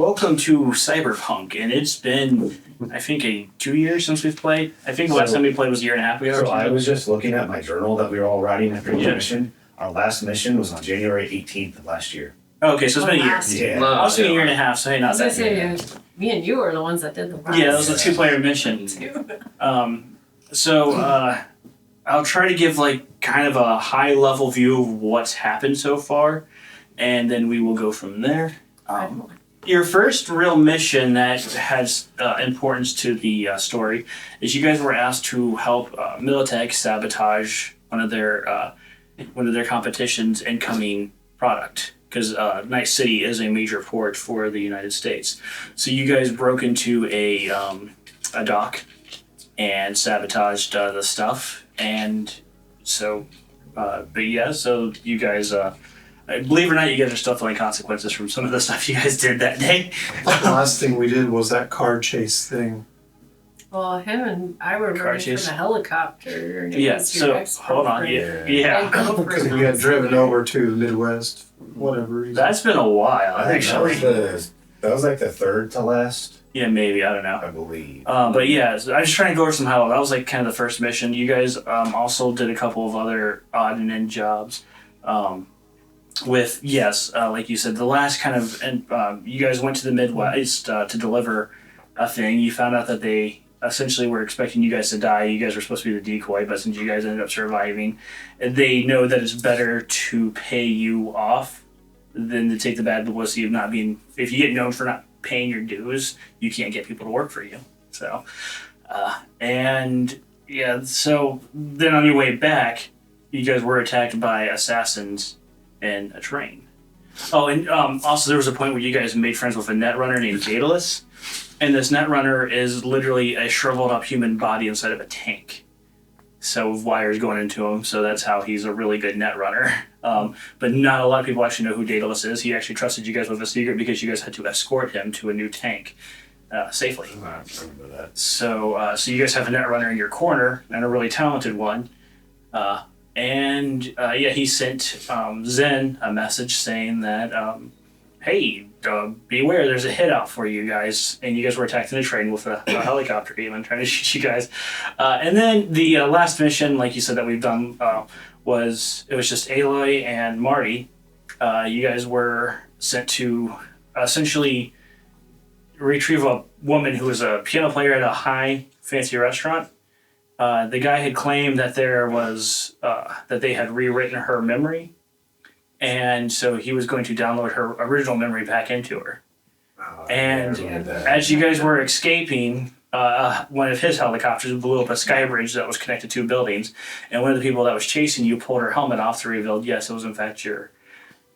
Welcome to Cyberpunk, and it's been, I think, 2 years since we've played. I think the last time we played was a year and a half ago. So I was just looking at my journal that we were all writing after each Yeah. mission. Our last mission was on January 18th of last year. Oh, okay, so it's been a year. Last year. I was thinking a year and a half, so hey, I not was gonna that say, me and you are the ones that did the last. Yeah, that was a two-player mission. I'll try to give kind of a high-level view of what's happened so far, and then we will go from there. Your first real mission that has importance to the story is you guys were asked to help Militech sabotage one of their competition's incoming product, because Night City is a major port for the United States. So you guys broke into a dock and sabotaged the stuff, and so so you guys. Believe it or not, you guys are still feeling consequences from some of the stuff you guys did that day. The last thing we did was that car chase thing. Well, him and I were Car running chase. from a helicopter. And it Yeah, was your so hold on. Yeah. Because we had driven over to the Midwest, whatever reason. That's been a while. I think that was like the third to last, Yeah, maybe. I don't know. I believe. But yeah, so I was just trying to go over some highlights. That was like kind of the first mission. You guys also did a couple of other odd and end jobs. Like you said, the last kind of, and you guys went to the Midwest to deliver a thing. You found out that they essentially were expecting you guys to die. You guys were supposed to be the decoy, but since you guys ended up surviving, they know that it's better to pay you off than to take the bad publicity of not being. If you get known for not paying your dues, you can't get people to work for you. So, so then on your way back, you guys were attacked by assassins in a train. Oh, and also there was a point where you guys made friends with a netrunner named Daedalus, and this netrunner is literally a shriveled up human body inside of a tank. So with wires going into him, so that's how he's a really good netrunner. But not a lot of people actually know who Daedalus is. He actually trusted you guys with a secret because you guys had to escort him to a new tank safely. I remember that. So you guys have a netrunner in your corner, and a really talented one. He sent Zen a message saying that, hey, beware, there's a hit out for you guys. And you guys were attacked in a train with a helicopter even trying to shoot you guys. And then the last mission, like you said, that we've done was just Aloy and Marty. You guys were sent to essentially retrieve a woman who was a piano player at a high fancy restaurant. The guy had claimed that that they had rewritten her memory, and so he was going to download her original memory back into her. As you guys were escaping, one of his helicopters blew up a sky bridge that was connected to buildings, and one of the people that was chasing you pulled her helmet off to reveal, yes, it was in fact your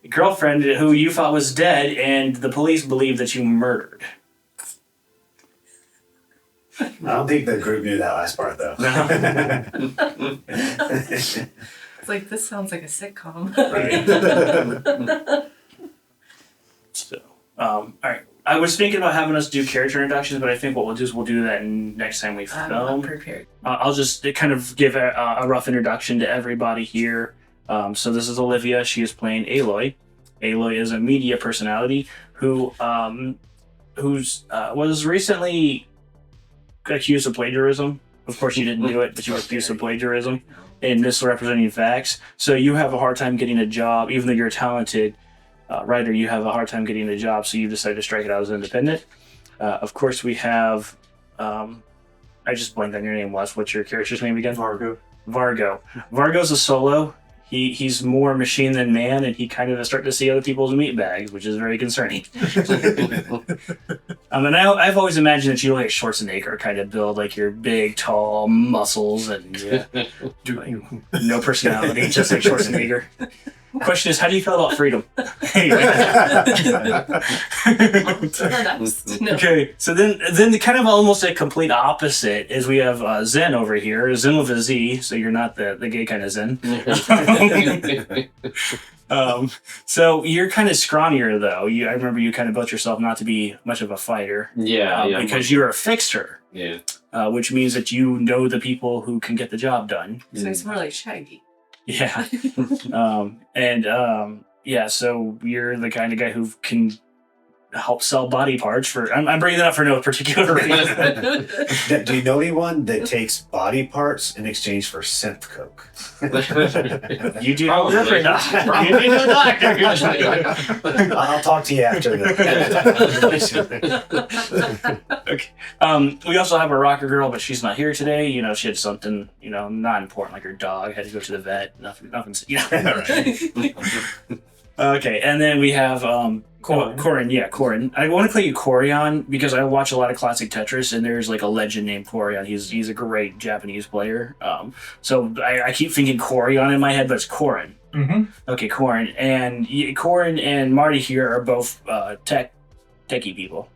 girlfriend who you thought was dead, and the police believe that you murdered. I don't think the group knew that last part though. It's like, this sounds like a sitcom. So, all right. I was thinking about having us do character introductions, but I think what we'll do is we'll do that next time we film. I'm not prepared. I'll just kind of give a rough introduction to everybody here. So this is Olivia. She is playing Aloy. Aloy is a media personality who was recently accused of plagiarism. Of course, you didn't do it, but you were accused of plagiarism and misrepresenting facts. So you have a hard time getting a job, even though you're a talented writer. You have a hard time getting a job, so you decided to strike it out as independent. Of course, we have. I just blanked on your name, Wes. What's your character's name again? Vargo. Vargo's a solo. He's more machine than man, and he kind of is starting to see other people's meat bags, which is very concerning. And I've always imagined that you're like Schwarzenegger kind of build, like your big, tall muscles and no personality, just like Schwarzenegger. Question is, how do you feel about freedom? Okay, so then the kind of almost a complete opposite is we have Zen over here, Zen with a Z, so you're not the gay kind of Zen. So you're kind of scrawnier though. I remember you kind of built yourself not to be much of a fighter. Because you're a fixer. Yeah. Which means that you know the people who can get the job done. So he's more like Shaggy. Yeah. So you're the kind of guy who can help sell body parts for. I'm bringing that up for no particular reason. Do you know anyone that takes body parts in exchange for synth coke? You do know different. You do know doctor. I'll talk to you after the. Okay. We also have a rocker girl, but she's not here today. You know, she had something, not important, like her dog had to go to the vet. Nothing. Okay, and then we have Corin. Yeah, Corin. I want to call you Corion because I watch a lot of classic Tetris, and there's like a legend named Corion. He's a great Japanese player. So I keep thinking Corion in my head, but it's Corin. Mm-hmm. Okay, Corin. And Corin and Marty here are both techie people.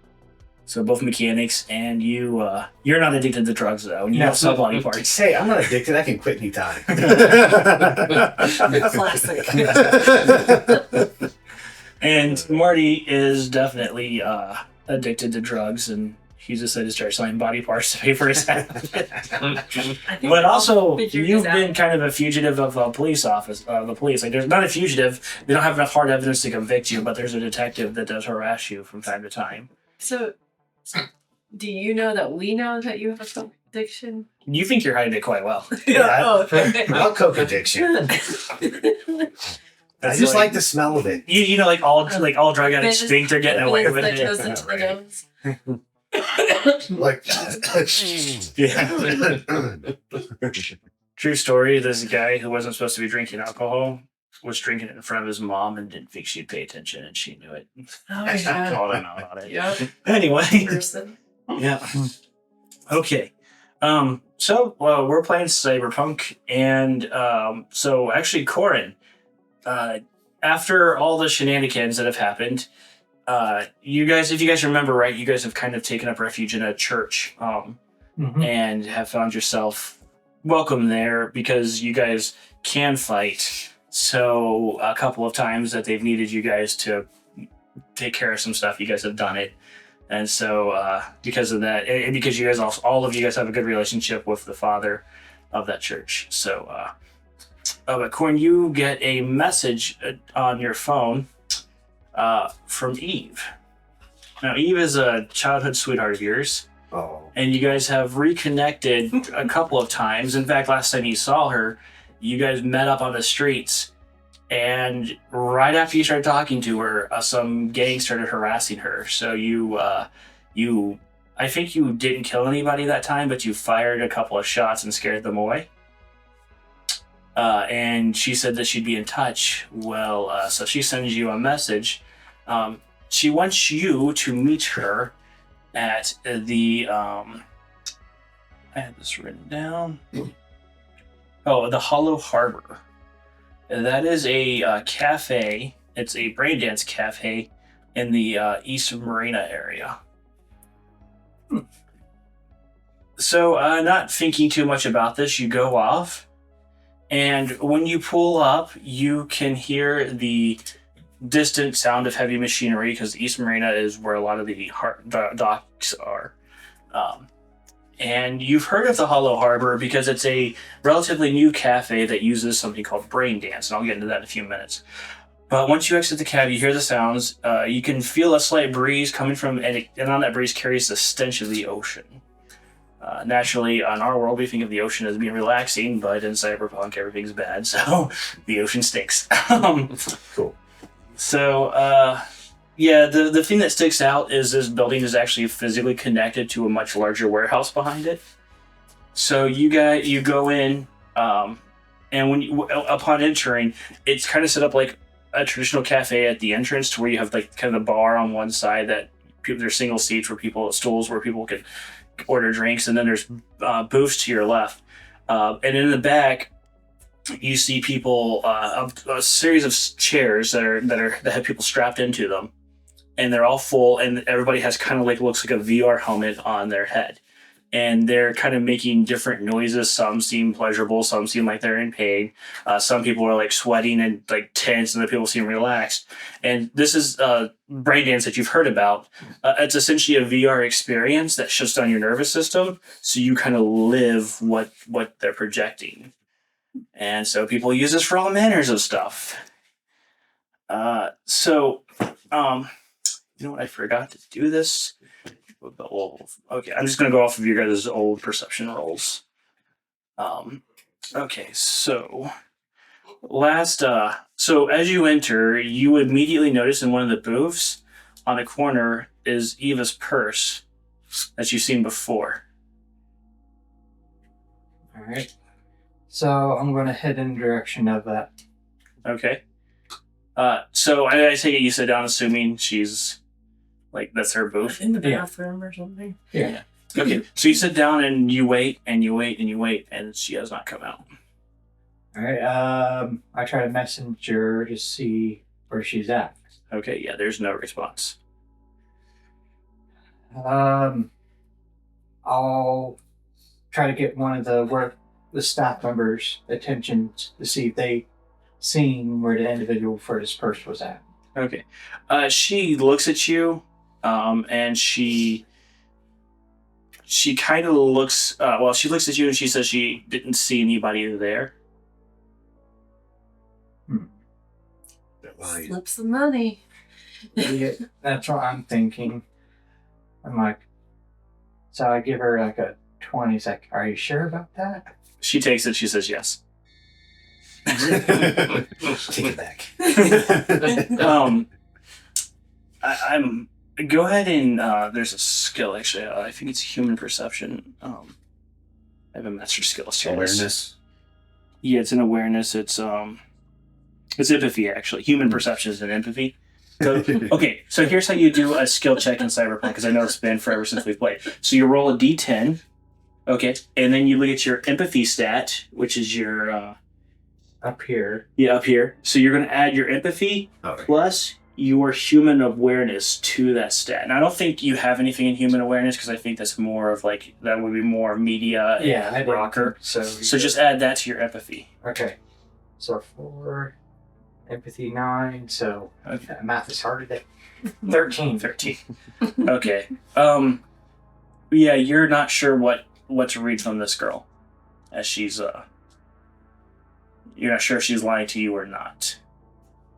So both mechanics, and you're not addicted to drugs though, and you don't sell body parts. Hey, I'm not addicted. I can quit anytime. Classic. And Marty is definitely addicted to drugs, and he decided to start selling body parts to pay for his head. But also, you've been kind of a fugitive of the police. Like, there's not a fugitive. They don't have enough hard evidence to convict you, but there's a detective that does harass you from time to time. So, do you know that we know that you have a coke addiction? You think you're hiding it quite well. Yeah. Oh, okay. I'll coke addiction. I just like the smell of it. You know, like all drug addicts think they're getting away with that it. goes into the nose. Like, Yeah. True story. This guy who wasn't supposed to be drinking alcohol was drinking it in front of his mom and didn't think she'd pay attention, and she knew it. Oh my god. Called him out on it. Yep. Anyway. Person. Yeah. Okay. So we're playing Cyberpunk, and so actually, Corin, after all the shenanigans that have happened, if you guys remember, right, you guys have kind of taken up refuge in a church, and have found yourself welcome there because you guys can fight. So a couple of times that they've needed you guys to take care of some stuff, you guys have done it. And so because of that, and because you guys all of you guys have a good relationship with the father of that church. So, but Corin, you get a message on your phone from Eve. Now, Eve is a childhood sweetheart of yours. oh, And you guys have reconnected a couple of times. In fact, last time you saw her, you guys met up on the streets. And right after you started talking to her, some gang started harassing her. So I think you didn't kill anybody that time, but you fired a couple of shots and scared them away. And she said that she'd be in touch. Well, so she sends you a message. She wants you to meet her at the, I had this written down. Oh, the Hollow Harbor. That is a cafe. It's a braindance cafe in the East Marina area. So, not thinking too much about this, you go off. And when you pull up, you can hear the distant sound of heavy machinery because East Marina is where a lot of the docks are. And you've heard of the Hollow Harbor because it's a relatively new cafe that uses something called brain dance, and I'll get into that in a few minutes. But once you exit the cab, you hear the sounds. You can feel a slight breeze coming from, and on that breeze carries the stench of the ocean. Naturally, on our world, we think of the ocean as being relaxing, but in Cyberpunk, everything's bad, so the ocean stinks. cool. So, yeah, the thing that sticks out is this building is actually physically connected to a much larger warehouse behind it. So you go in, and upon entering, it's kind of set up like a traditional cafe at the entrance, to where you have like kind of the bar on one side that there's single seats stools where people can order drinks, and then there's booths to your left, and in the back you see people, a series of chairs that have people strapped into them, and they're all full, and everybody has kind of like looks like a VR helmet on their head, and they're kind of making different noises. Some seem pleasurable, some seem like they're in pain. Some people are like sweating and like tense, and the people seem relaxed. And this is braindance that you've heard about. It's essentially a VR experience that shuts down your nervous system, so you kind of live what they're projecting. And so people use this for all manners of stuff. You know what? I forgot to do this. Okay, I'm just gonna go off of your guys' old perception rolls. Okay, so so as you enter, you immediately notice in one of the booths on a corner is Eva's purse that you've seen before. All right. So I'm going to head in the direction of that. Okay. So I take it you sit down, assuming she's like that's her booth. In the bathroom or something. Yeah. Okay, so you sit down and you wait and you wait and you wait, and she has not come out. All right. I try to message her to see where she's at. Okay, yeah, there's no response. I'll try to get one of the staff members' attention to see if they seen where the individual for this purse was at. Okay, she looks at you, and she kind of looks. She looks at you and she says she didn't see anybody there. Slips the money. Yeah, that's what I'm thinking. I'm like, so I give her like a 20. It's like, are you sure about that? She takes it. She says yes. Take it back. I'm go ahead and there's a skill actually. I think it's human perception. I have a master skill. Awareness. Yeah, it's an awareness. It's empathy actually. Human perception is an empathy. So okay, so here's how you do a skill check in Cyberpunk because I know it's been forever since we've played. So you roll a d10, okay, and then you look at your empathy stat, which is your Up here. yeah up here. So you're gonna add your empathy Okay. plus your human awareness to that stat. And I don't think you have anything in human awareness because I think that's more of like that would be more media Yeah, I and didn't rocker. think So just add that to your empathy. Okay. So 4, empathy 9. So Okay. math is hard today. 13. 13. Okay. Yeah, you're not sure what to read from this girl, as she's you're not sure if she's lying to you or not.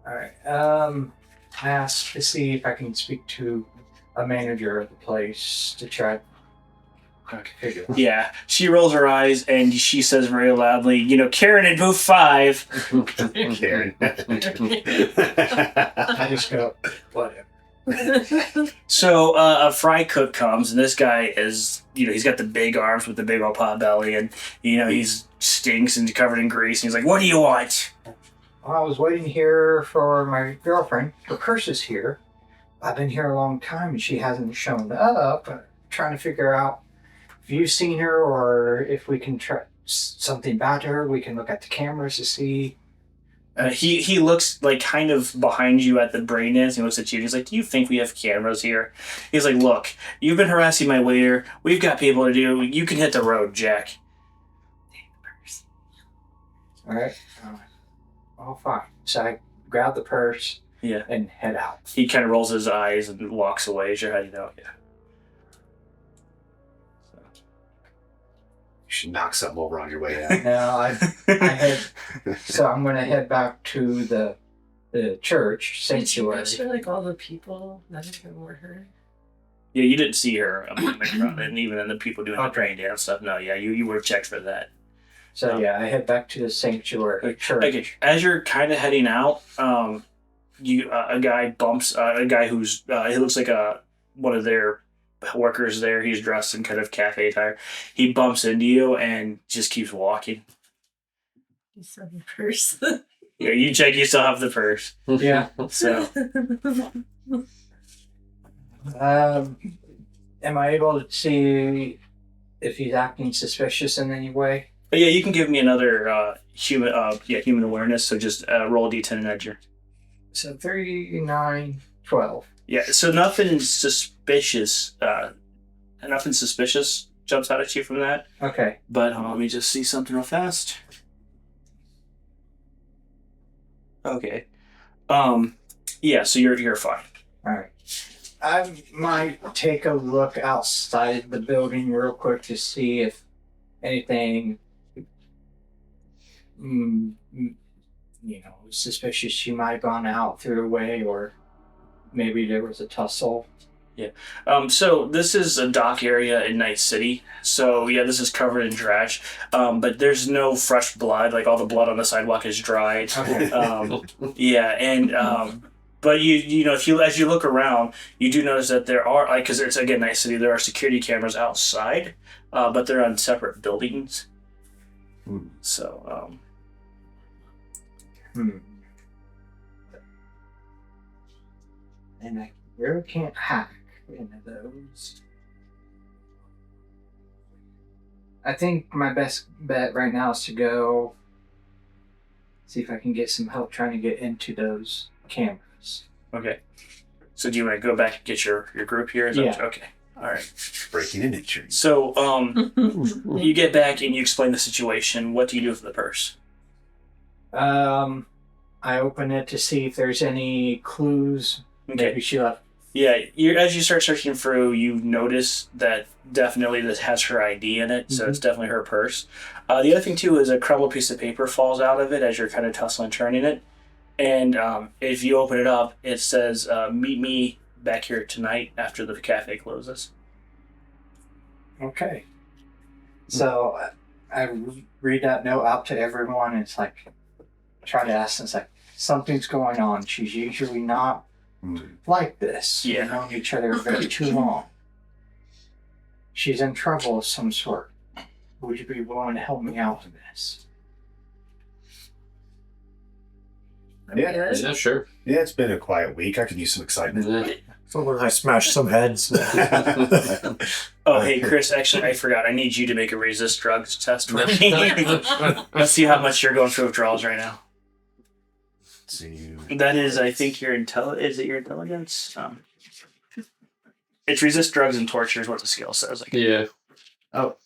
All right. I asked to see if I can speak to a manager of the place to try to figure it out. Yeah, she rolls her eyes and she says very loudly, you know, Karen in booth 5. Karen. I just go, whatever. So a fry cook comes, and this guy is, you know, he's got the big arms with the big old pot belly, and you know he's stinks and covered in grease. And he's like, "What do you want?" Well, I was waiting here for my girlfriend. Her purse is here. I've been here a long time and she hasn't shown up. I'm trying to figure out if you've seen her or if we can try something about her. We can look at the cameras to see. He looks like kind of behind you at the brain dance. He looks at you. He's like, "Do you think we have cameras here?" He's like, "Look, you've been harassing my waiter. We've got people to do. You can hit the road, Jack." All right. Oh, fine. So I grab the purse Yeah. and head out. He kind of rolls his eyes and walks away. Is your how do you know? Yeah. You should knock something over on your way out. Now I head. So I'm going to head back to the church sanctuary. Did you like all the people that have been murdered? Yeah, you didn't see her in the crowd, and even in the people doing the train dance stuff. No, yeah, you would have checked for that. So yeah, I head back to the sanctuary church. Okay, as you're kind of heading out, a guy bumps a guy who's he looks like one of their workers there. He's dressed in kind of cafe attire. He bumps into you and just keeps walking. You said the purse. Yeah, you check. You still have the purse. Yeah. So Am I able to see if he's acting suspicious in any way? but yeah, you can give me another human awareness. So just roll a d10 and edger. So 3, 9, 12. Yeah, so nothing suspicious. Nothing suspicious jumps out at you from that. Okay. But let me just see something real fast. Okay. Yeah, so you're fine. All right. I might take a look outside the building real quick to see if anything, suspicious. She might have gone out through a way or maybe there was a tussle. So this is a dock area in Night City. So yeah, this is covered in trash. But there's no fresh blood. Like all the blood on the sidewalk is dried. Yeah, and but you know, if you as you look around, you do notice that there are because it's again Night City. There are security cameras outside, but they're on separate buildings. So And I really can't hack into those. I think my best bet right now is to go see if I can get some help trying to get into those cameras. okay. So do you want to go back and get your group here? Is that Yeah. okay. All right. Breaking and entering. So you get back and you explain the situation. What do you do with the purse? I open it to see if there's any clues. Okay. Maybe she left. Yeah, as you start searching through, you notice that definitely this has her ID in it, so it's definitely her purse. The other thing, too, is a crumpled piece of paper falls out of it as you're kind of tussling turning it. And if you open it up, it says, meet me back here tonight after the cafe closes. Okay. So I read that note out to everyone. And it's like, try to ask them, it's like, something's going on. She's usually not like this. Yeah. We've known each other very too long. She's in trouble of some sort. Would you be willing to help me out with this? Yeah. Yeah, sure. Yeah, it's been a quiet week. I could use some excitement. So when I smash some heads. Oh, hey, Chris, actually, I forgot. I need you to make a resist drugs test for me. Let's see how much you're going through withdrawals right now. See. That is, I think, your is it your intelligence? It's resist drugs and torture is what the skill says. Yeah. Oh.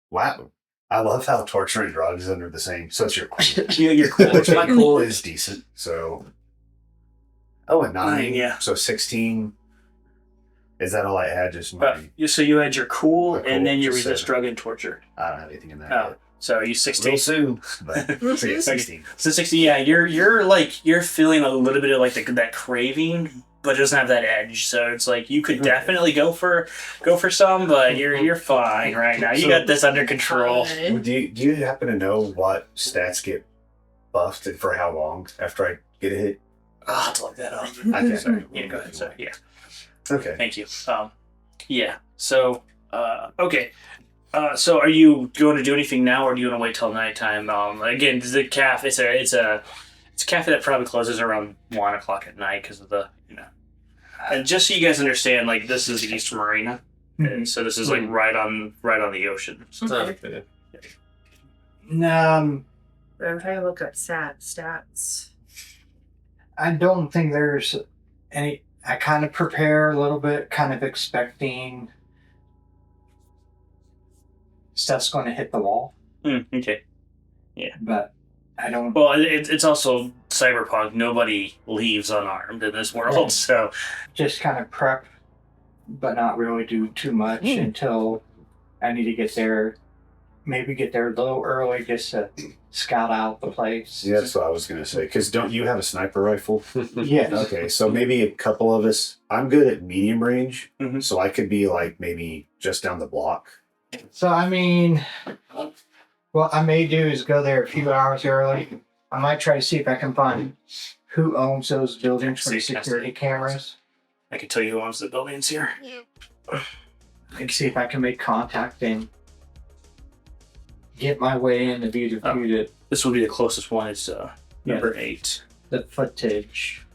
Wow. I love how torture and drugs under the same. So it's your cool. You're cool. Which my cool is decent. So. Oh, a 9. Yeah. So 16. Is that all I had? Just my. So you had your cool, My cool, and then your just resist 7. drug and torture. I don't have anything in that. Oh, Yet. so are you Real 16? soon. But, so yeah, 16. So 16, yeah, you're feeling a little bit of like that craving, but it doesn't have that edge. So it's like you could definitely go for some, but you're fine right now. You So- got this under control. Fine. Do you happen to know what stats get buffed and for how long after I get a hit? I'll have to look that up. Okay. Sorry. Yeah, go ahead. So yeah. Okay. Thank you. Yeah. So, okay. So are you going to do anything now, or do you want to wait till nighttime? Again, the cafe. It's a cafe that probably closes around 1:00 at night because of the And just so you guys understand, like this is the East Marina, and so this is like right on the ocean. So, Okay. I'm trying to look up stats. I don't think there's any. I kind of prepare a little bit, kind of expecting stuff's going to hit the wall, okay. but I don't. Well, it's also Cyberpunk. Nobody leaves unarmed in this world, so Just kind of prep, but not really do too much until I need to get there. Maybe get there a little early just to scout out the place. Yeah, that's what I was gonna say. Because don't you have a sniper rifle? Yes. Okay, so maybe a couple of us. I'm good at medium range, Mhm. so I could be like maybe just down the block. So I mean, what I may do is go there a few hours early. I might try to see if I can find who owns those buildings for the security cameras. I can tell you who owns the buildings here. And see if I can make contact and get my way in to view This will be the closest one. It's number 8. the footage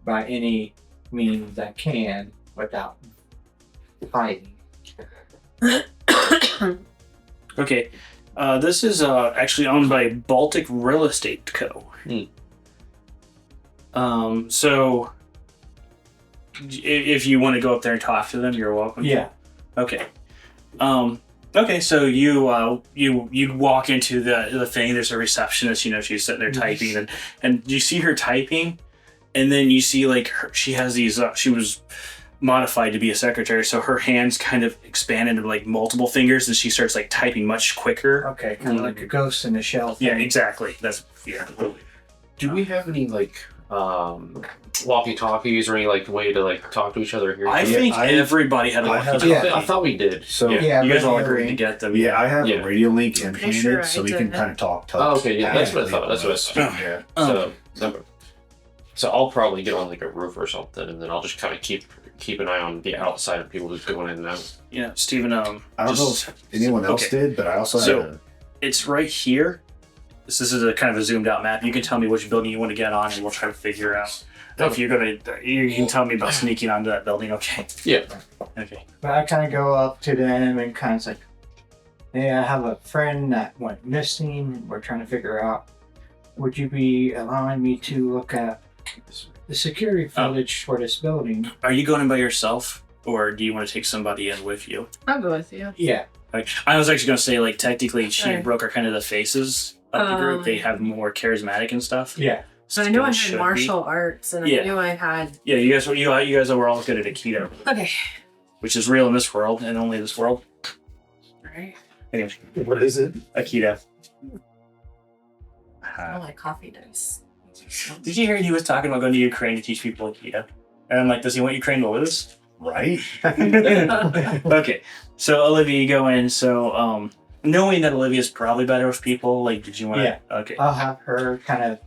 by any means I can without fighting. Okay. This is actually owned by Baltic Real Estate Co. So if you want to go up there and talk to them, you're welcome. Yeah. Okay. Okay, so you walk into the thing. There's a receptionist. She's sitting there typing, and you see her typing, and then you see like she has these. She was modified to be a secretary, so her hands kind of expand into like multiple fingers, and she starts like typing much quicker. Okay, kind of like a ghost in the shell thing. Yeah, exactly. Do Do we have any like walkie-talkies or any like way to like talk to each other here? I think everybody had a I have- walkie-talkie. I thought we did. So Yeah, You guys all radio agreed to ring. get them. yeah, I have Yeah. a radio link Pretty implanted, sure I so we can did. kind of talk. Oh, okay, yeah, that's what I Yeah. thought. That's what I thought. Yeah. So I'll probably get on like a roof or something, and then I'll just kind of keep an eye on the outside of people who's going in and out. Yeah, Steven, I don't know if anyone else okay. did, but I also So- had It's right here. This is a kind of a zoomed out map. You can tell me which building you want to get on, and we'll try to figure out if you're gonna. You can tell me about sneaking onto that building. Okay. Yeah. Okay. But I kind of go up to them and kind of like, hey, I have a friend that went missing. We're trying to figure out, would you be allowing me to look at the security footage for this building? Are you going in by yourself, or do you want to take somebody in with you? I'll go with you. Yeah. Like, I was actually gonna say, like, technically, she Right. and Brooke are kind of the faces of the group. They have more charismatic and stuff. Yeah. So I know I Should had be. martial arts, and Yeah. I knew I had. Yeah, you guys were all good at Aikido, Okay. which is real in this world and only this world. Right. Anyway, what is it? Aikido. I like coffee dice. Did you hear he was talking about going to Ukraine to teach people Aikido? And I'm like, does he want Ukraine to lose? Right? Okay, so Olivia, you go in. So, knowing that Olivia's probably better with people, like, did you want to? Yeah. Okay. I'll have her kind of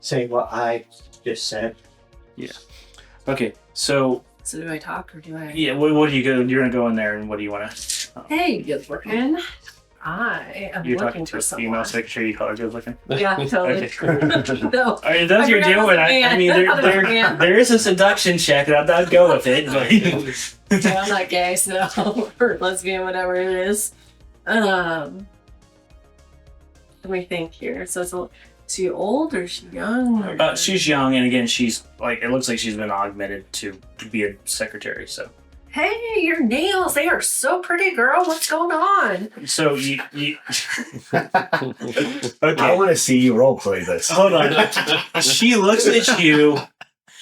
say what I just said. Okay. So, So do I talk or do I? yeah, what do you go? You're gonna go in there, and what do you want to? Hey, good looking. I am You're looking talking to for a someone. female, so make sure you call her good looking. Yeah, totally. Okay. No. I mean, that's what you're I forgot doing. about the I man. mean, I thought it was a man. there is a seduction check, and I'd go with it. But Yeah, I'm not gay, so or lesbian, whatever it is. Let me think here. So is she old or is she young? Or she's young, and again, she's like, it looks like she's been augmented to be a secretary. So, Hey, your nails—they are so pretty, girl. What's going on? so you okay. I want to see you role play this. Hold on. She looks at you,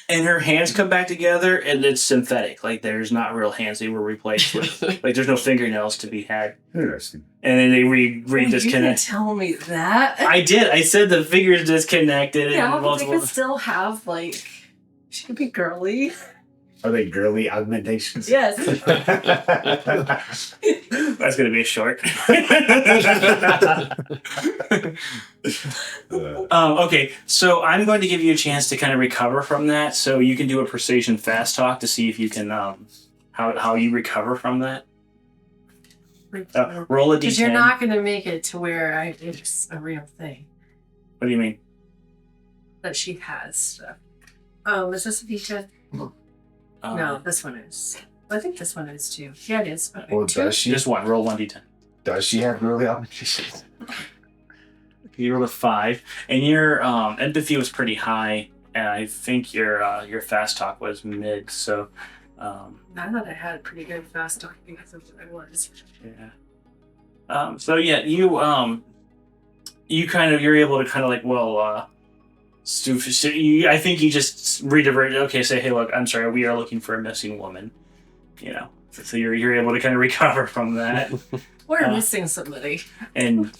and her hands come back together, and it's synthetic. Like, there's not real hands; they were replaced with. Like, there's no fingernails to be had, Interesting. and then they You didn't disconnect. tell me that. I did. I said the fingers disconnected. yeah, and but they could still have like. She could be girly. Are they girly augmentations? Yes. That's gonna be a short. Okay, so I'm going to give you a chance to kind of recover from that. So you can do a precision fast talk to see if you can how you recover from that. Roll a d10. Because you're not going to make it to where it's a real thing What do you mean? that she has stuff. Is this a D10? No, this one is. I think this one is too. Yeah, it is. Okay, Well, two. does she? Just one. Roll one d10. Does she have girly augmentations? You rolled a 5, and your empathy was pretty high, and I think your fast talk was mid. So, I thought I had pretty good fast talk because of what I was. yeah. So yeah, you're able to kind of like, well, I think you just redivert. Okay, say, hey, look, I'm sorry, we are looking for a missing woman. You know, so you're able to kind of recover from that. We're missing somebody. And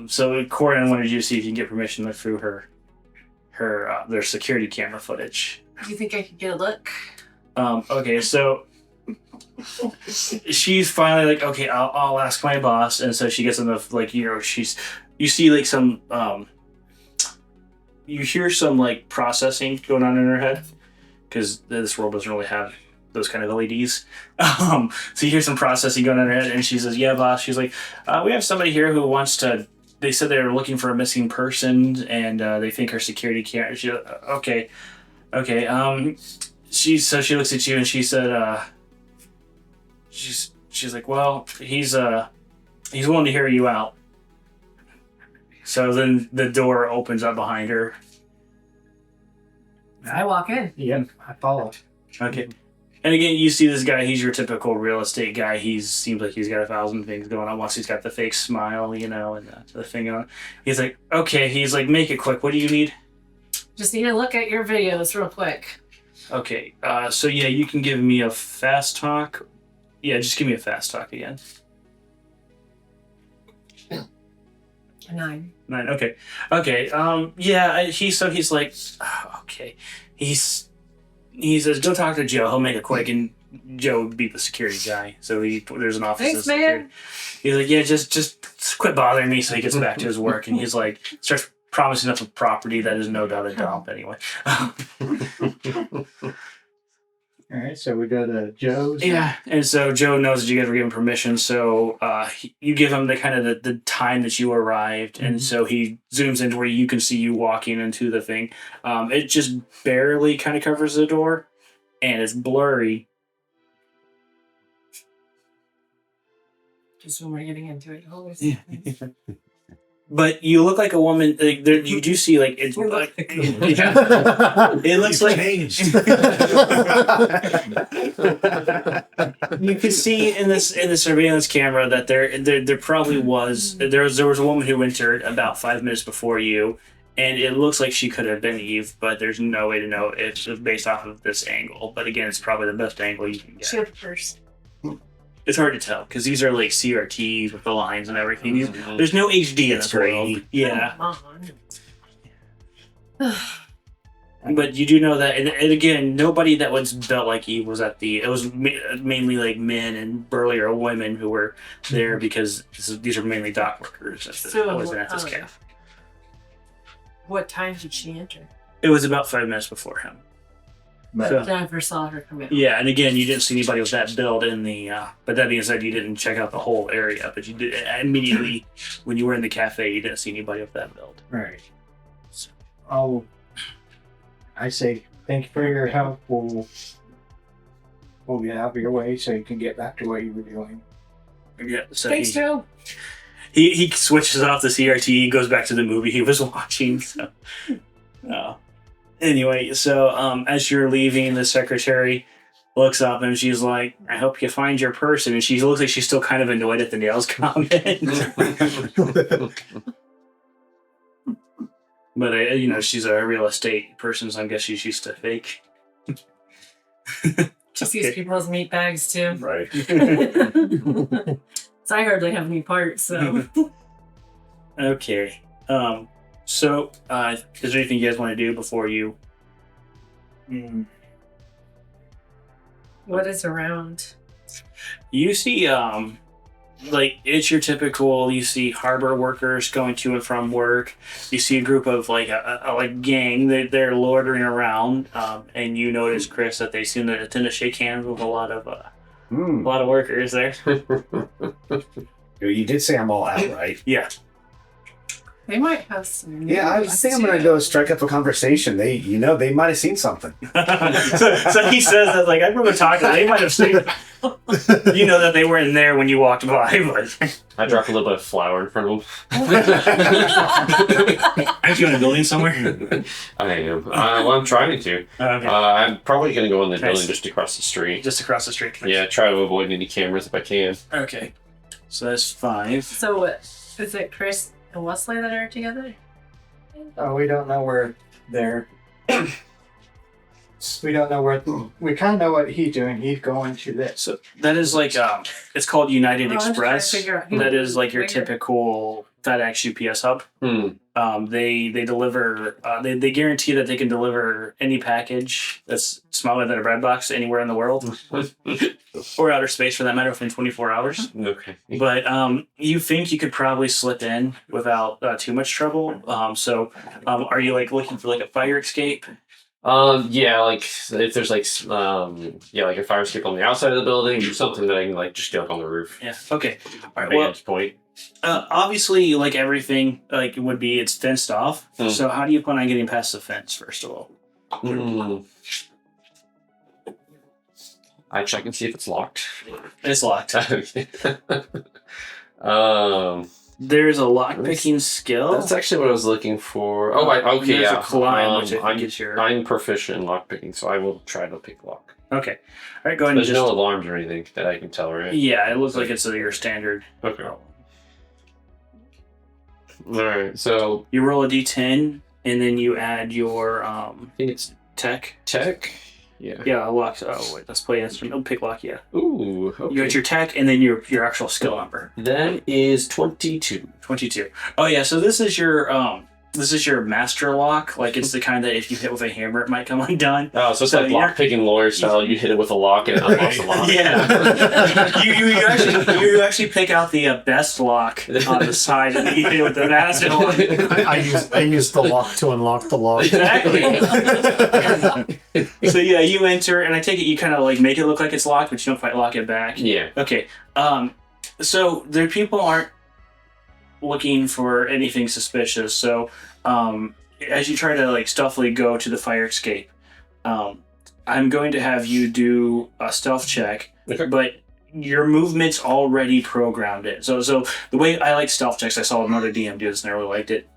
so Corin wanted you to see if you can get permission to look through their security camera footage. Do you think I could get a look? Okay, so she's finally like, okay, I'll ask my boss, and so she gets on the like, you see like some you hear some like processing going on in her head because this world doesn't really have those kind of LEDs. So you hear some processing going on in her head, and she says, "Yeah, boss." She's like, "We have somebody here who wants to." They said they're looking for a missing person, and they think her security camera. Okay. She looks at you and she said, she's like, well, he's willing to hear you out. So then the door opens up behind her. I walk in. Yeah, I follow. Okay. And again, you see this guy, he's your typical real estate guy. Seems like he's got 1,000 things going on. Once he's got the fake smile, and the thing on. He's like, okay, he's like, make it quick. What do you need? Just need to look at your videos real quick. Okay, so yeah, you can give me a fast talk. Yeah, just give me a fast talk again. 9. 9. Okay. Yeah. He's like, okay. He says, go talk to Joe. He'll make it quick. And Joe would be the security guy. So there's an office. Thanks, of security. man. He's like, yeah, just quit bothering me. So he gets back to his work, and he's like, starts promising up a property that is no doubt a dump anyway. All right, so we go to Joe's. Yeah, and so Joe knows that you guys were given permission, so you give him the kind of the time that you arrived, and so he zooms into where you can see you walking into the thing. It just barely kind of covers the door, and it's blurry. Just when we're getting into it. Always. Yeah. But you look like a woman. Like, you do see like it's You look like like a woman. it looks like changed. you can see in the surveillance camera that there probably was there was a woman who entered about 5 minutes before you, and it looks like she could have been Eve, but there's no way to know if it's based off of this angle. But again, it's probably the best angle you can get. She had first. It's hard to tell because these are like CRTs with the lines and everything. There's no HD in this world. Yeah. Come on. But you do know that, and again, nobody that was built like Eve was at the. It was mainly like men and burlier women who were there because these are mainly dock workers. So, Wasn't at this cafe. What time did she enter? It was about 5 minutes before him. So, Jennifer saw her come in. yeah, and again, you didn't see anybody with that build in the. But that being said, you didn't check out the whole area. But you did immediately when you were in the cafe. You didn't see anybody with that build. Right. I say thank you for your help. We'll get out of your way so you can get back to what you were doing. Yeah. So Thanks, Joe. He switches off the CRT and goes back to the movie he was watching. So, anyway, so as you're leaving, the secretary looks up and she's like, "I hope you find your person." And she looks like she's still kind of annoyed at the nails comment. But she's a real estate person, so I guess she's used to fake. She sees people's meat bags too. Right. So I hardly have any parts, so. Okay. So, is there anything you guys want to do before you? What is around? You see, it's your typical. You see harbor workers going to and from work. You see a group of a gang. They're loitering around, and you notice, Chris, that they seem to tend to shake hands with a lot of workers there. You did say I'm all out, right? Yeah. They might have some. Yeah, I think I'm gonna go strike up a conversation. They might have seen something. so he says that, I remember talking. They might have seen. You know that they were in there when you walked by, but I dropped a little bit of flour in front of them. aren't you in a building somewhere? I am. Well, I'm trying to. Okay. I'm probably going to go in the Nice. building just across the street. Just across the street. Yeah, try to avoid any cameras if I can. Okay. So that's 5. So what? Is it Chris and Wesley that are together? We don't know where they're. We don't know where. We kind of know what he's doing. He's going to this. So that is it's called United Oh, I'm just trying to Express. figure out who- That is your where- typical FedEx UPS hub. Hmm. They deliver. They guarantee that they can deliver any package that's smaller than a bread box anywhere in the world, or outer space for that matter, within 24 hours. Okay. But you think you could probably slip in without too much trouble. Are you looking for a fire escape? Yeah, if there's a fire escape on the outside of the building, or something that I can just get up on the roof. Yeah. Okay. All right. Well, Vantage point. obviously, everything, it would be, it's fenced off. Hmm. So how do you plan on getting past the fence, first of all? I check and see if it's locked. It's locked. There's There's a lockpicking skill. That's actually what I was looking for. Oh, okay, There's yeah. a climb, which I think I'm, is your... I'm proficient in lockpicking, so I will try to pick lock. Okay. All right, go ahead and There's no alarms or anything that I can tell, right? Yeah, it looks like it's your standard. Okay. Alright, so You roll a d10, and then you add your I think it's tech. tech. Yeah. Yeah, lock. Oh wait, let's play instrument. Pick lock. Yeah. Ooh. Okay. You got your tech and then your actual skill number. That is 22. 22. Oh yeah, so this is your master lock. Like it's the kind that if you hit with a hammer, it might come undone. Oh, so it's So like you're- lock picking lawyer style. You hit it with a lock and it unlocks the lock. Yeah. you actually pick out the best lock on the side and you hit it with the master lock. I use the lock to unlock the lock. Exactly. So yeah, you enter, and I take it you kind of like make it look like it's locked, but you don't quite lock it back. Yeah. Okay. So the people aren't looking for anything suspicious. So as you try to like stealthily go to the fire escape, I'm going to have you do a stealth check, Okay. but your movement's already programmed in. So the way I like stealth checks, I saw another DM do this and I really liked it,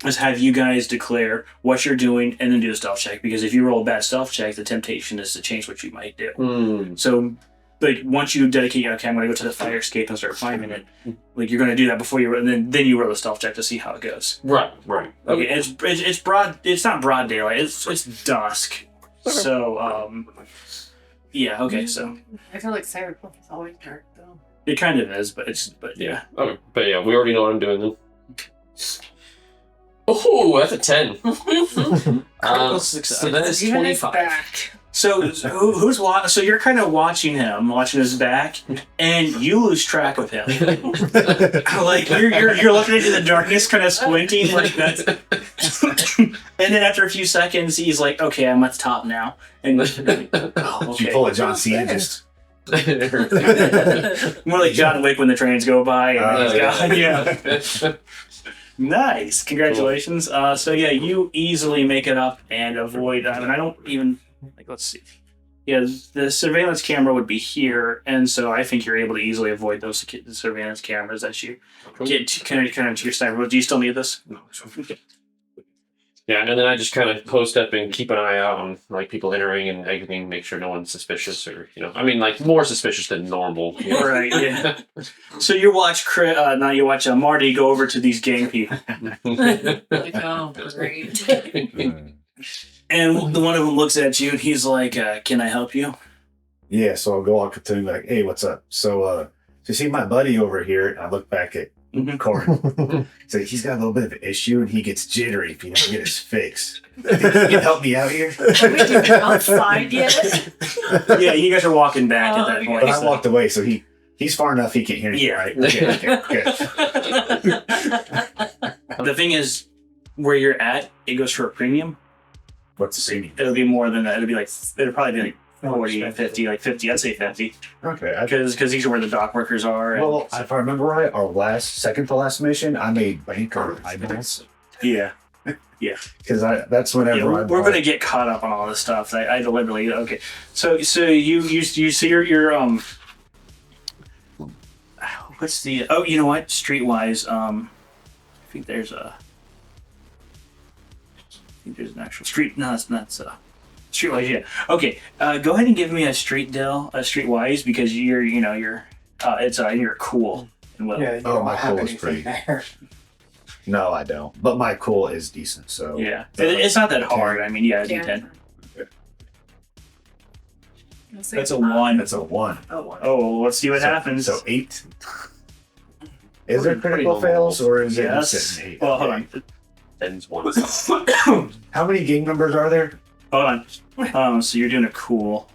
is have you guys declare what you're doing and then do a stealth check. Because if you roll a bad stealth check, the temptation is to change what you might do. Hmm. So, like, once you dedicate, okay, I'm going to go to the fire escape and start finding it. Like, you're going to do that before you, and then you roll a stealth check to see how it goes. Right. Okay, it's broad. It's not broad daylight. It's dusk. Okay. So, yeah. Okay, so I feel like Cyberpunk is always dark though. it kind of is, but yeah. Okay. But yeah, we already know what I'm doing then. Oh, that's a 10. Critical success. So that is Even his 25. back. So who's watching? So you're kind of watching him, watching his back, and you lose track of him. Like you're looking into the darkness, kind of squinting like that. And then after a few seconds, he's like, "Okay, I'm at the top now." And oh, You okay. pull a John Cena, just More like John Wick when the trains go by. And he's gone. Yeah. Nice. Congratulations. So yeah, you easily make it up and avoid. I mean, I don't even like. Let's see. Yeah, the surveillance camera would be here, and so I think you're able to easily avoid those surveillance cameras as you get kind of to your sniper. Do you still need this? No. Okay. Yeah, and then I just kind of post up and keep an eye out on like people entering and exiting, make sure no one's suspicious or I mean like more suspicious than normal. You know? Right. Yeah. So you watch Marty go over to these gang people, Like, oh, great. and the one of them looks at you and he's like, "Can I help you?" yeah. So I'll go up to him like, "Hey, what's up?" So you see my buddy over here? And I look back at Corin. So he's got a little bit of an issue, and he gets jittery if he doesn't get his fix. You can help me out here. Are we even outside yet? Yeah, you guys are walking back at that Oh, point. But I walked away, so he's far enough he can't hear me. Yeah. Right. Okay. The thing is, where you're at, it goes for a premium. What's the scene? It'll be more than that. It'll probably be like 40, 50, like 50. I'd say 50. Okay. Because these are where the dock workers are. And, Well, if I remember right, our second to last mission, I made banker eyeballs yeah. because that's whenever Yeah, we're going to get caught up on all this stuff. I deliberately, okay. So you see your what's the, oh, you know what? Streetwise, I think there's an actual street, no, it's not, Streetwise, yeah. Okay, go ahead and give me a streetwise, because you're cool and well. Yeah, you Oh, don't my have cool is anything pretty- there. No, I don't. But my cool is decent. So Yeah, it's not that hard. I mean, yeah, Yeah. D10. Let's say That's a five. 1. that's a 1. Oh, one. Oh, well, let's see what happens. So 8. Is there critical fails or is it Yes. just an 8? Well, hold on. Ends one. How many gang members are there? Hold on. So you're doing a cool.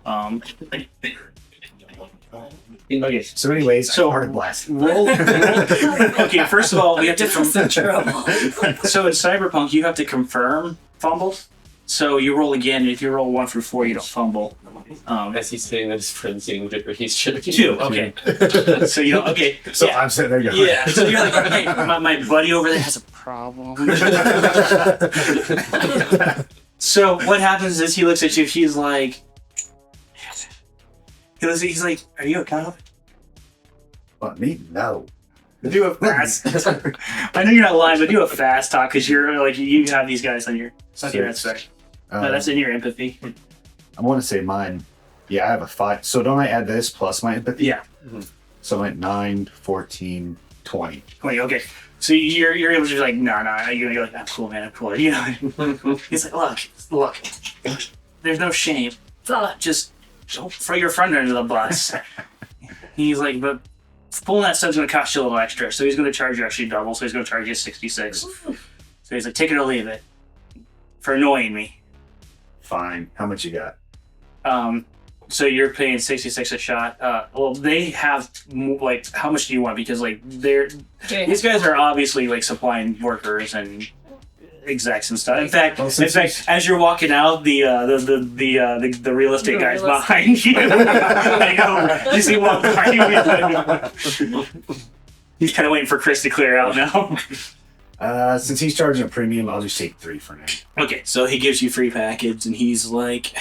Okay. So, anyways, So- I started blasting. Roll. Okay, first of all, we have to. Difference in trouble. So in Cyberpunk, you have to confirm fumbles. So you roll again, and if you roll 1 through 4, you don't fumble. As he's saying that his friend's seeing Jipper, he's shaking. 2. Okay. So you don't. Okay. So yeah. I'm sitting there going, Yeah. So you're like, hey, my buddy over there has a problem. So what happens is he looks at you. He's like, he's like, "Are you a cop?" But me? No. Do a fast. I know you're not lying, but do a fast talk because you're like you have these guys on your. Okay, that's fair. No, that's in your empathy. I want to say mine. Yeah, I have a 5. So don't I add this plus my empathy? Yeah. So I'm at 9, 14, 20. 20. Okay. So you're able to just like, nah. You're like, I'm cool, man. I'm cool. You know. He's like, look. There's no shame. just don't throw your friend under the bus. He's like, but pulling that stuff's going to cost you a little extra. So he's going to charge you actually double. So he's going to charge you 66. So he's like, take it or leave it for annoying me. Fine. How much you got? So you're paying 66 a shot. Well, they have like, how much do you want? Because like these guys are obviously like supplying workers and execs and stuff. In fact, as you're walking out, the real estate guy's behind you. I know. You see one behind you. He's kind of waiting for Chris to clear out now. Since he's charging a premium, I'll just take 3 for now. Okay, so he gives you free package, and he's like,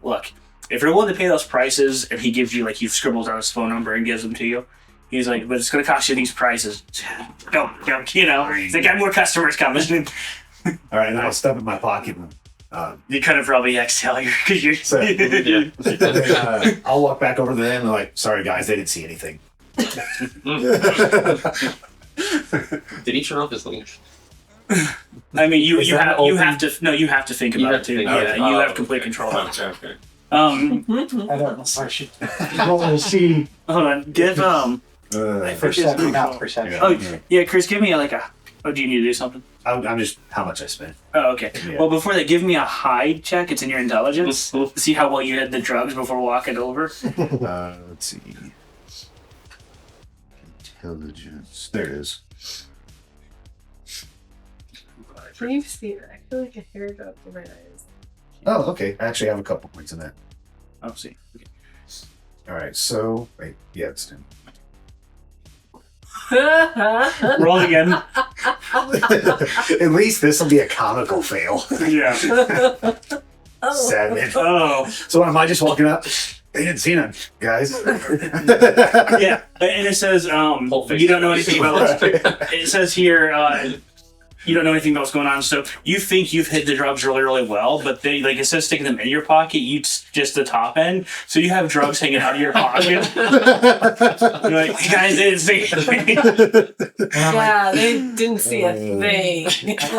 look, if you're willing to pay those prices, and he gives you, like, he scribbles out his phone number and gives them to you, he's like, but it's going to cost you these prices. Go, you know, they got more customers coming. All right, and I'll stuff in my pocket. And, you kind of probably exhale because you're... So, I'll walk back over to them and like, sorry guys, they didn't see anything. Did he turn off his link? I mean, you have to think about it too. Yeah, you have complete control. Okay. I don't know if I should roll and see. Hold on, give Perception, not perception. Oh yeah, Chris, give me like a. Oh, do you need to do something? I'm just how much I spent. Oh, okay. Yeah. Well, before that, give me a hide check. It's in your intelligence. See how well you had the drugs before walking over. Let's see. Intelligence. There it is. Can you see it? I feel like a hair dropped in my eyes. Oh, okay. I actually have a couple points in that. Oh, see. Okay. All right. So wait, yeah, it's done. Roll again. At least this will be a comical fail. Yeah. 7. Oh. So am I just walking up? They didn't see none, guys. Yeah, and it says you don't know anything about. It says here you don't know anything about what's going on. So you think you've hid the drugs really, really well, but they like instead of sticking them in your pocket, you just the top end. So you have drugs hanging out of your pocket. You're like, guys didn't see anything. Yeah, they didn't see a thing. It's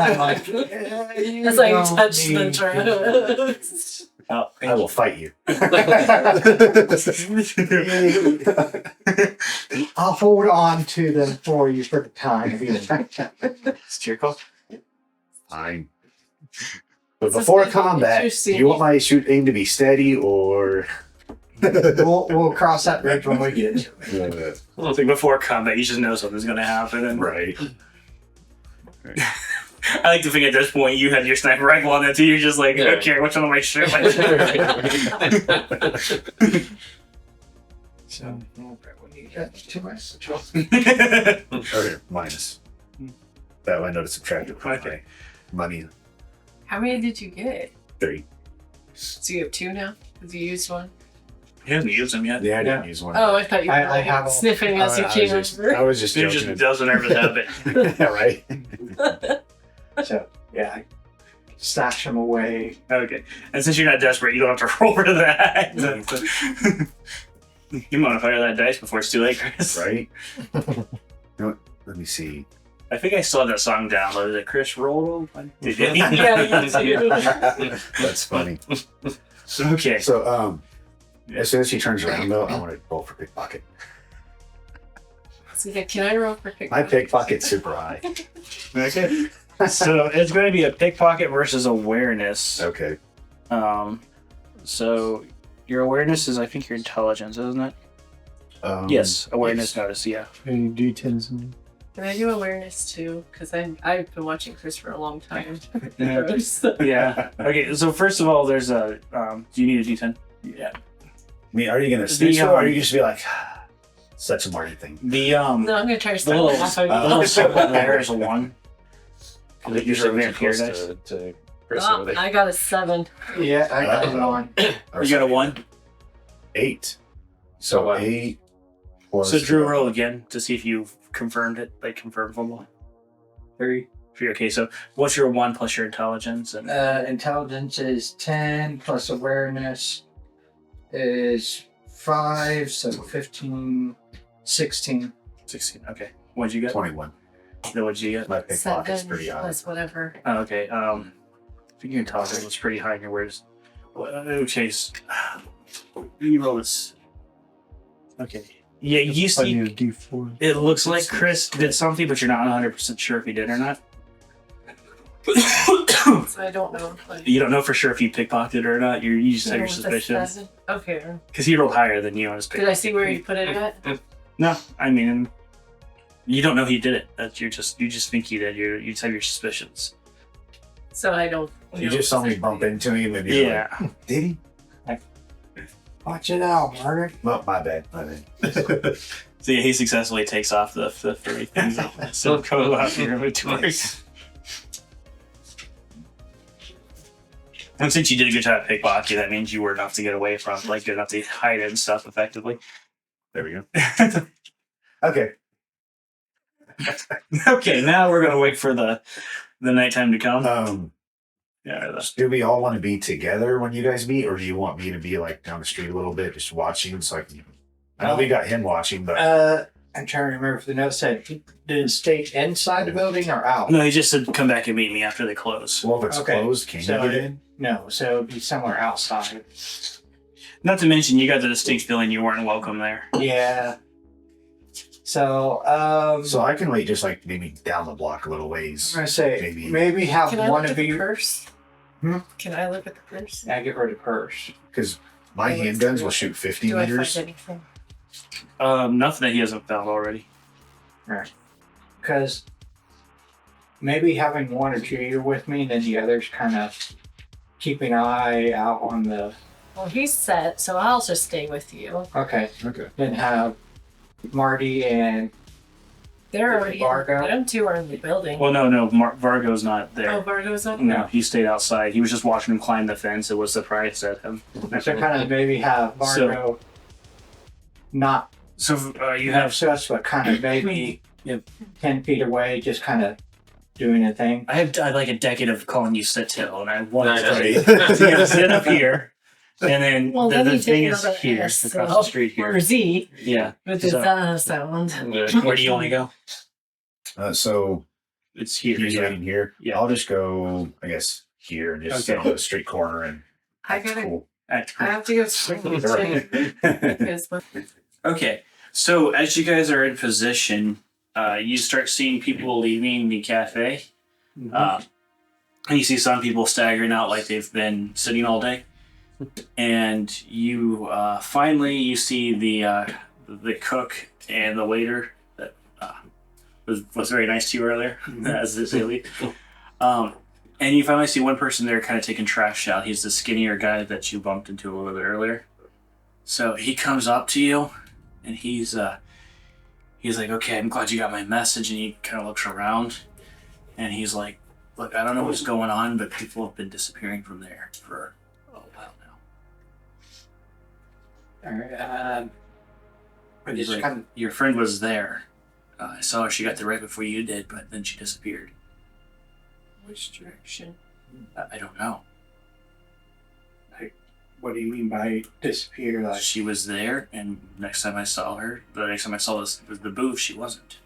like touch the drugs. I will fight you. I'll hold on to them for you for the time being. It's your call. Fine. But before combat, do you want my aim to be steady or? We'll cross that bridge when we get to it. I think before combat, you just know something's going to happen. And Right. I like to think at this point you had your sniper rifle on that too. You're just like, okay, which one am I shooting? So, when you get to my Okay, minus. That way I know to subtract it from Okay. my money. How many did you get? 3. So you have 2 now? Because you used one? He hasn't used them yet. Yeah, I didn't use one. Oh, I thought you were I have all- sniffing as you came over. I was just He joking. just doesn't ever have it. Yeah, right. So, yeah, I stash them away. Okay. And since you're not desperate, you don't have to roll for that. You modify that dice before it's too late, Chris. Right? You know what? Let me see. I think I still have that song downloaded. That Chris rolled on. Did you? Yeah, you too. That's funny. Okay. So, as soon as she turns around, though, I want to roll for pickpocket. So, yeah, can I roll for pickpocket? My pickpocket's super high. Okay. So it's going to be a pickpocket versus awareness. Okay. So your awareness is, I think, your intelligence, isn't it? Yes, awareness. Notice. Yeah. Any D10s in Can I do awareness too? Because I've been watching Chris for a long time. Yeah. Okay. So first of all, there's a. Do you need a D10? Yeah. I mean, are you going to snitch or are you just be like, such a Marty thing? The No, I'm gonna try to the start little, off. little symbol there is a 1. Because you're a vampire close dice. to Chris Oh, over there. I got a 7. Yeah, I got one. You got a 1. 8. So, So 8 plus. So Drew, roll again to see if you've confirmed it. Like confirmed fumble. 3. Okay. So what's your 1 plus your intelligence and Intelligence is 10 plus awareness is 5, so 15, 16. 16? Okay. What'd you get? 21. Then what'd you get? My pickpocket's 7 pretty high. plus whatever. Oh, okay. I think your intelligence was pretty high in your words. Okay. You roll this. Okay. Yeah, you I need see. a D4. It looks like Chris did something, but you're not 100% sure if he did or not. So I don't know. Like, You don't know for sure if he pickpocketed or not. You just have your with the suspicions. 7. Okay. Because he rolled higher than you on his Did I see where you put it at? No, I mean, you don't know he did it. That's you just think he did. You just have your suspicions. So I don't. You just saw me bump into him and you're Yeah. like, did he? Watch it out, Margaret. Well, my bad. So yeah, he successfully takes off the furry things. So go out your inventory. And since you did a good job at pickpocket, that means you were enough to get away from, like, good enough to hide it and stuff effectively. There we go. Okay. Okay, now we're gonna wait for the nighttime to come. Yeah. Do we all want to be together when you guys meet, or do you want me to be like down the street a little bit, just watching? So I can. I know we got him watching, but I'm trying to remember if the note said, did it stay inside the building or out? No, he just said come back and meet me after they close. well, if it's Okay, closed, can so- you get in? No, so it'd be somewhere outside. Not to mention, you got the distinct feeling you weren't welcome there. Yeah. So, So I can wait, just like maybe down the block a little ways. I'm gonna say Maybe. maybe have Can I one look of at the you. purse? Hmm? Can I look at the purse? I get rid of purse. Because my Oh, it's handguns true. will shoot 50 Do I meters. find anything? Nothing that he hasn't found already. Because maybe having one or two of you with me, then the others kind of keep an eye out on the. Well, he's set, so I'll just stay with you. Okay. Okay. Then have Marty and They're already. Vargo? Them two are in the building. Well, no, Vargo's not there. Oh, Vargo's up No, there. he stayed outside. He was just watching him climb the fence. It was surprised at him. so kind of maybe have Vargo not So you have. obsessed, but kind of maybe Yep. 10 feet away, just kind of doing a thing. I have like a decade of calling you sit till, and I want Nice. to so you gotta sit up here, and then Well, then the you thing take is another here, S, across so- the street Or here. Z Yeah. with his So- sound. Where do you want to go? So It's here. he's Yeah. right in here. Yeah. I'll just go, I guess, here and just sit Okay. on the street corner and. I gotta. Cool. I have to go swing the chick because Okay, so as you guys are in position, you start seeing people leaving the cafe. And you see some people staggering out like they've been sitting all day. And you finally you see the cook and the waiter that was very nice to you earlier, as they leave. And you finally see one person there kind of taking trash out. He's the skinnier guy that you bumped into a little bit earlier. So he comes up to you, and he's like, "Okay, I'm glad you got my message." And he kind of looks around, and he's like, "Look, I don't know what's going on, but people have been disappearing from there for a while now." All right. He's Just like, kind of "Your friend was there. I saw her. She got there right before you did, but then she disappeared. which direction? I don't know. what do you mean by disappear? Like, She was there, and next time I saw her, the next time I saw the booth, she wasn't."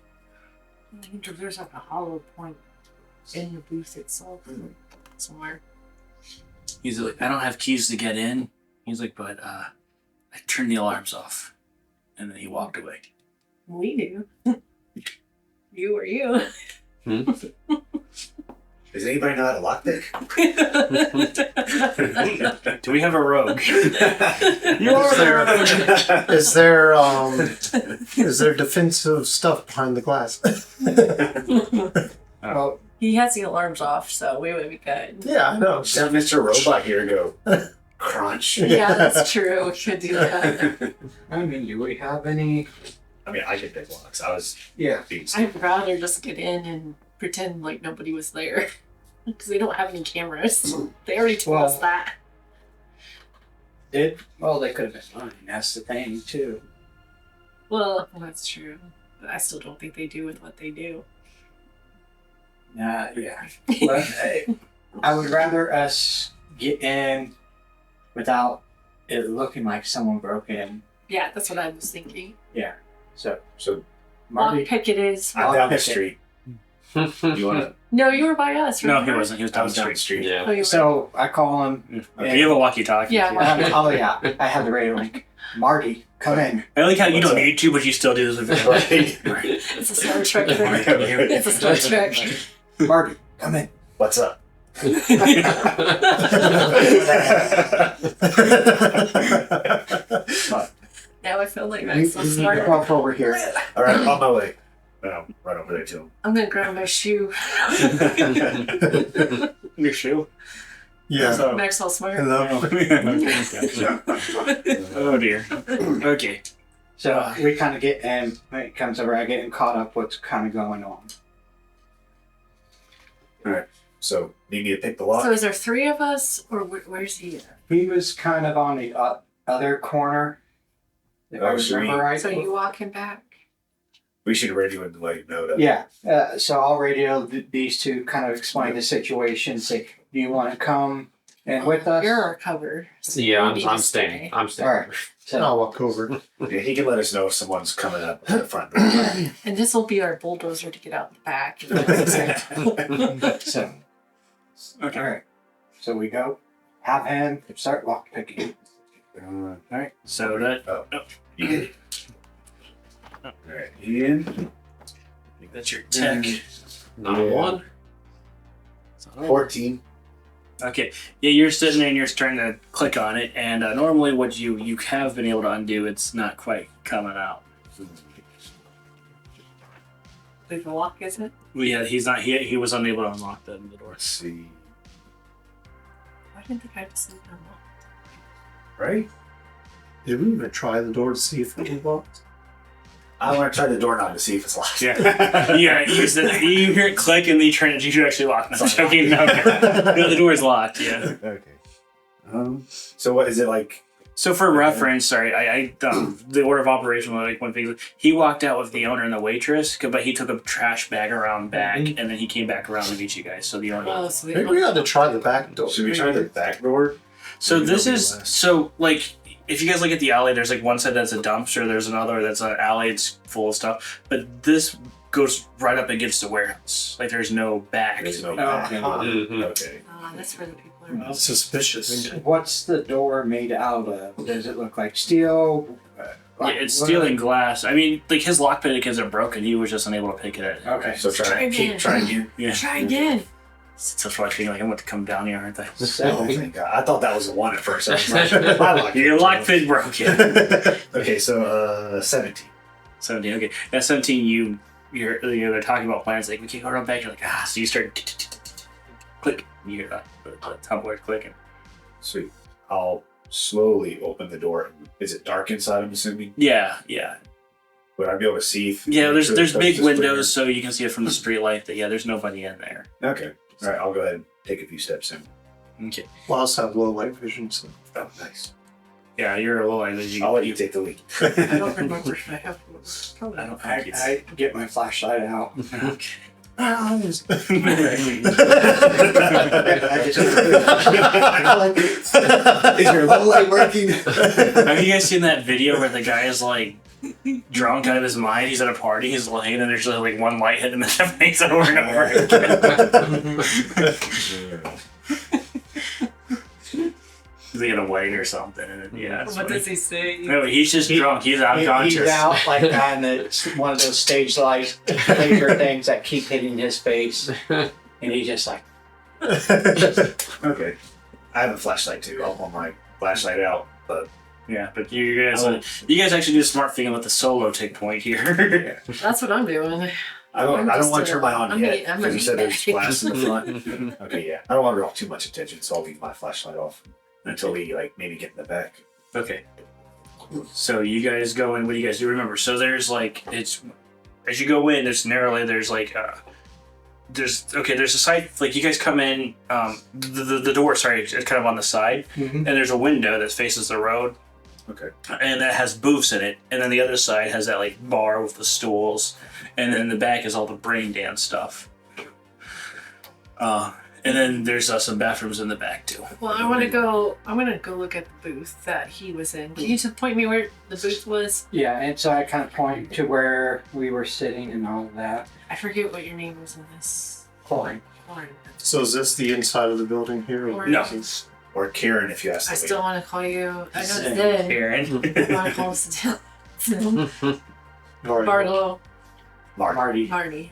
There's like a hollow point in the booth itself somewhere. He's like, "I don't have keys to get in." He's like, "But I turned the alarms off," and then he walked away. We do. You or you. Does anybody know how to lockpick? Do we have a rogue? You are the Is there defensive stuff behind the glass? well, He has the alarms off, so we would be good. Yeah, I know. Just have Mr. Robot here go crunch. Yeah, that's true. We could do that. I mean, do we have any? I mean, I could pick locks. I was Yeah. being I'd rather just get in and pretend like nobody was there. Because they don't have any cameras. They already told us Well- that. Well, they could have been mine. That's the thing, too. Well, that's true. But I still don't think they do with what they do. Yeah. But I would rather us get in without it looking like someone broke in. Yeah, that's what I was thinking. So, so Marty, Lockpick it is. I'm down the Lockpick it. street. You want to? No, you were by us. No, he remember? wasn't. He was I down was the down the street. street. Oh, Yeah. you were. So I call him. Okay, you have a walkie-talkie. Yeah, Oh yeah, I have the radio link. Marty, come in. I like how you What's don't up? need to, but you still do this. Right. It's a Star Trek thing. It's a Star Trek. Marty, come in. What's up? Now I feel like I'm so smart. Walk over here. All right, on my way. Right over there to him. I'm gonna grab my shoe. Your shoe? Yeah. So- Maxwell Smart. Hello. Oh dear. Okay. So we kind of get him. When it comes over, I get him caught up. What's kind of going on? So, need me to pick the lock? So is there 3 of us, or where's he at? He was kind of on the other corner. If I Oh, so remember right. So you walking back? We should radio and let you know that. Yeah. So I'll radio these two, kind of explain the situation. Say, do you want to come in with us? You're our cover. So Yeah, you need I'm to staying. stay. I'm staying. All right. So I'll walk over. Yeah, he can let us know if someone's coming up to the front door. And this will be our bulldozer to get out the back. so Okay. all right. So we go. Have him start lock picking. All right. So that. Ian. Alright, Ian. I think that's your tech. Not Yeah. one. 14. Okay. Yeah, you're sitting there and you're trying to click on it, and normally what you have been able to undo, it's not quite coming out. Leave the lock, is it? Well, yeah, he's not. He was unable to unlock the door. Let's see. Why didn't the guy just leave it unlocked? Right? Did we even try the door to see if it was locked? I want to try the doorknob to see if it's locked. Yeah. Yeah. You hear it click, and then you should actually lock. No, I'm joking. No, the door is locked. Yeah. Okay. So what is it like? So for reference, sorry, the order of operation, like one thing, he walked out with the owner and the waitress, but he took a trash bag around back, and then he came back around to meet you guys. So the owner. Oh, so Maybe we ought to try the back door. Should we try the back door? So Maybe this that'll be is less. so like if you guys look at the alley, there's like one side that's a dumpster, there's another that's an alley, it's full of stuff, but this goes right up against the warehouse. Like there's no back. There's no Oh, back. okay. Mhm. Okay. that's where the people are. Suspicious. What's the door made out of? Does it look like steel? Yeah, it's steel and glass. I mean, like his lock pick isn't broken. He was just unable to pick it up. Okay. So Try try again. try again. Yeah. Try again. So that's why I feel like I'm going to come down here, aren't they? Oh, thank God. I thought that was a one at first. I was like, my lock Your pick lock broke. pick broke. Yeah. Okay, so 17. 17. Okay. At 17, they're talking about plans. Like we can't go around back. You're like so you start click. You hear that? The tumbler clicking. Sweet. I'll slowly open the door. Is it dark inside? I'm assuming. Yeah. Would I be able to see? If, Yeah, make there's sure there's the big stuff's just windows, so you can see it from the street light. That there's nobody in there. clear? Okay. All right. I'll go ahead and take a few steps in. Okay. Well, I also have low light vision, so. Oh, nice. Yeah, you're a little like I'll let you take the lead. I don't remember if I have one. I don't think it's. I get my flashlight out. Okay. I just Is your low light working? Have you guys seen that video where the guy is like drunk out of his mind? He's at a party, he's laying, and there's like one light hitting him in the face over and over again. He's like in a white or something. And it's What funny. does he say? No, he's just drunk. He's unconscious. He's out like on one of those stage light laser things that keep hitting his face, and he's just like, Okay. I have a flashlight too. I'll pull my flashlight out, but Yeah, but you guys actually do a smart thing with the solo take point here. That's what I'm doing. I don't I'm want to just turn my on I'm yet. a- I'm Because a you said there's meat glass in the front. Okay, yeah. I don't want to draw too much attention, so I'll leave my flashlight off until we maybe get in the back. Okay. So you guys go in. What do you guys do? Remember, so there's it's as you go in, there's narrowly there's there's a side, like you guys come in, the door, sorry, it's kind of on the side, and there's a window that faces the road, Okay. and that has booths in it, and then the other side has that bar with the stools, and then the back is all the brain dance stuff. And then there's some bathrooms in the back too. Well, I want to go. I'm gonna go look at the booth that he was in. Can you just point me where the booth was? Yeah, and so I kind of point to where we were sitting and all of that. I forget what your name was in this. Corey. Lauren. So is this the inside of the building here? Or- No. Or Karen, if you ask I the still want to call you. I know it's Zen. Karen. I want to call Zen. Already. Barlow. Marty. Marty. Marty.